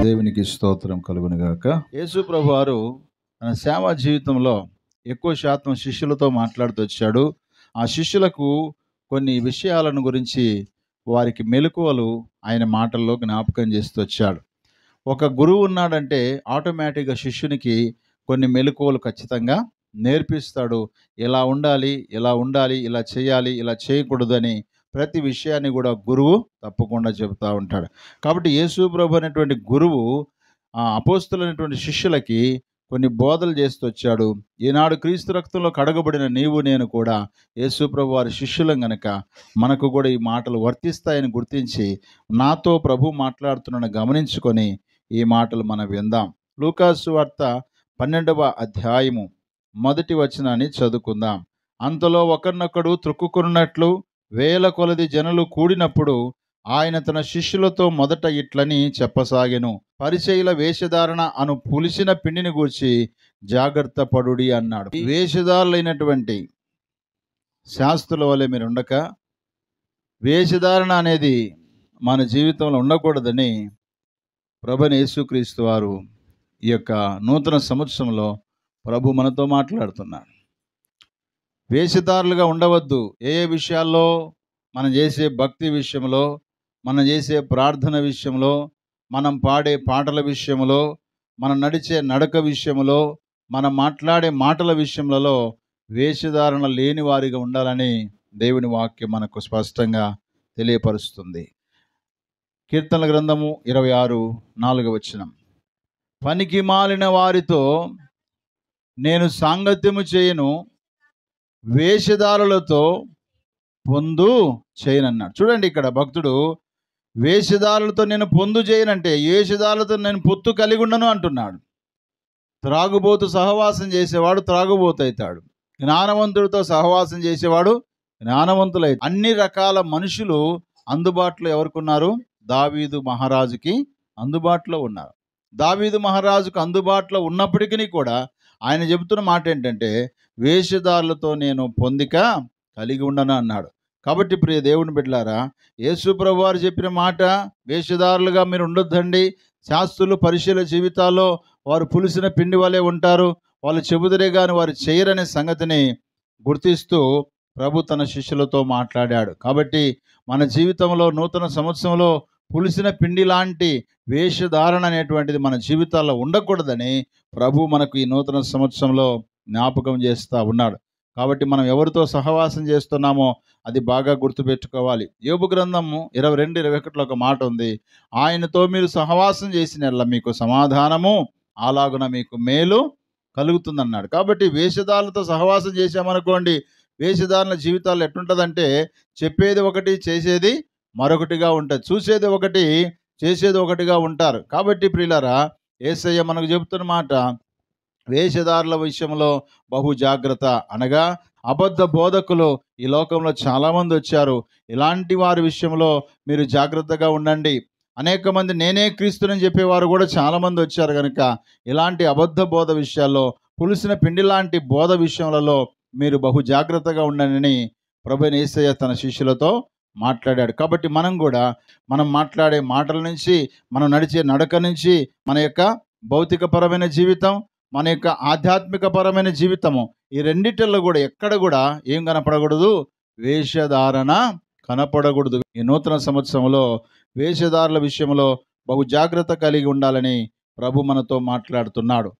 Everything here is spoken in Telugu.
దేవునికి స్తోత్రం కలుగును గాక. యేసు ప్రభువారు తన సేవా జీవితంలో ఎక్కువ శాతం శిష్యులతో మాట్లాడుతూ వచ్చాడు. ఆ శిష్యులకు కొన్ని విషయాలను గురించి వారికి మెలకువలు ఆయన మాటల్లో జ్ఞాపకం చేస్తూ వచ్చాడు. ఒక గురువు ఉన్నాడంటే ఆటోమేటిక్గా శిష్యునికి కొన్ని మెలకువలు ఖచ్చితంగా నేర్పిస్తాడు. ఇలా ఉండాలి, ఇలా ఉండాలి, ఇలా చేయాలి, ఇలా చేయకూడదని ప్రతి విషయాన్ని కూడా గురువు తప్పకుండా చెబుతూ ఉంటాడు. కాబట్టి యేసు ప్రభు అనేటువంటి గురువు అపోస్తులైనటువంటి శిష్యులకి కొన్ని బోధలు చేస్తూ వచ్చాడు. ఈనాడు క్రీస్తు రక్తంలో కడగబడిన నీవు నేను కూడా యేసు ప్రభు వారి శిష్యులం గనక మనకు కూడా ఈ మాటలు వర్తిస్తాయని గుర్తించి నాతో ప్రభు మాట్లాడుతున్నాను గమనించుకొని ఈ మాటలు మనం విందాం. లూకాసు వార్త 12వ అధ్యాయము 1వ వచనాన్ని చదువుకుందాం. అంతలో ఒకరినొకడు త్రుక్కుకున్నట్లు వేల కొలది జనులు కూడినప్పుడు ఆయన తన శిష్యులతో మొదట ఇట్లని చెప్పసాగెను. పరిచయుల వేషధారణ అను పులిసిన పిండిని గూర్చి జాగ్రత్త పడుడి అన్నాడు. వేషధారులైనటువంటి శాస్త్రుల వలె మీరు ఉండక వేషధారణ అనేది మన జీవితంలో ఉండకూడదని ప్రభువైన యేసుక్రీస్తు వారు ఈ యొక్క నూతన సంవత్సరంలో ప్రభు మనతో మాట్లాడుతున్నాడు. వేషధారులుగా ఉండవద్దు. ఏ విషయాల్లో మనం చేసే భక్తి విషయంలో, మనం చేసే ప్రార్థన విషయంలో, మనం పాడే పాటల విషయంలో, మనం నడిచే నడక విషయంలో, మనం మాట్లాడే మాటల విషయంలో వేషధారణ లేని వారిగా ఉండాలని దేవుని వాక్యం మనకు స్పష్టంగా తెలియపరుస్తుంది. కీర్తనల గ్రంథము 26:4 వచనం. పనికి మాలిన వారితో నేను సాంగత్యము చేయను, వేషధారులతో పొందు చేయనన్నాడు. చూడండి, ఇక్కడ భక్తుడు వేషధారులతో నేను పొందు చేయనంటే వేషధారులతో నేను పొత్తు కలిగి ఉండను అంటున్నాడు. త్రాగుబోతు సహవాసం చేసేవాడు త్రాగుబోతు అవుతాడు. జ్ఞానవంతుడితో సహవాసం చేసేవాడు జ్ఞానవంతులై. అన్ని రకాల మనుషులు అందుబాటులో ఎవరికి ఉన్నారు? దావీదు మహారాజుకి అందుబాటులో ఉన్నారు. దావీదు మహారాజుకు అందుబాటులో ఉన్నప్పటికీ కూడా ఆయన చెబుతున్న మాట ఏంటంటే వేషధారులతో నేను పొందిక కలిగి ఉండను అన్నాడు. కాబట్టి ప్రియ దేవుని బిడ్డలారా, యేసు ప్రభు వారు చెప్పిన మాట వేషధారులుగా మీరు ఉండొద్దండి. శాస్త్రులు పరిశీల జీవితాల్లో వారు పులిసిన పిండి వలె ఉంటారు, వాళ్ళు చెబుదరే కానీ వారు చేయరనే సంగతిని గుర్తిస్తూ ప్రభు తన శిష్యులతో మాట్లాడాడు. కాబట్టి మన జీవితంలో నూతన సంవత్సరంలో పులిసిన పిండి లాంటి వేషధారణ అనేటువంటిది మన జీవితాల్లో ఉండకూడదని ప్రభు మనకు ఈ నూతన సంవత్సరంలో జ్ఞాపకం చేస్తూ ఉన్నాడు. కాబట్టి మనం ఎవరితో సహవాసం చేస్తున్నామో అది బాగా గుర్తుపెట్టుకోవాలి. యోబు గ్రంథము 22:21 ఒక మాట ఉంది. ఆయనతో మీరు సహవాసం చేసిన మీకు సమాధానము, అలాగున మీకు మేలు కలుగుతుందన్నాడు. కాబట్టి వేషధారులతో సహవాసం చేశామనుకోండి, వేషధారుల జీవితాలు ఎట్లుంటుందంటే చెప్పేది ఒకటి చేసేది మరొకటిగా ఉంటుంది, చూసేది ఒకటి చేసేది ఒకటిగా ఉంటారు. కాబట్టి ప్రియులారా, యేసయ్య మనకు చెబుతున్న మాట వేషధారుల విషయంలో బహు జాగ్రత్త. అనగా అబద్ధ బోధకులు ఈ లోకంలో చాలామంది వచ్చారు. ఇలాంటి వారి విషయంలో మీరు జాగ్రత్తగా ఉండండి. అనేక మంది నేనే క్రీస్తునని చెప్పేవారు కూడా చాలామంది వచ్చారు కనుక ఇలాంటి అబద్ధ బోధ విషయాల్లో, పులిసిన పిండి లాంటి బోధ విషయాలలో మీరు బహు జాగ్రత్తగా ఉండండి ప్రభువైన యేసయ్య తన శిష్యులతో మాట్లాడాడు. కాబట్టి మనం కూడా మనం మాట్లాడే మాటల నుంచి, మనం నడిచే నడక నుంచి, మన యొక్క భౌతికపరమైన జీవితం, మన యొక్క ఆధ్యాత్మికపరమైన జీవితము, ఈ రెండిటిల్లో కూడా ఎక్కడ కూడా ఏం కనపడకూడదు? వేషధారణ కనపడకూడదు. ఈ నూతన సంవత్సరంలో వేషధారుల విషయంలో బహు జాగ్రత్త కలిగి ఉండాలని ప్రభు మనతో మాట్లాడుతున్నాడు.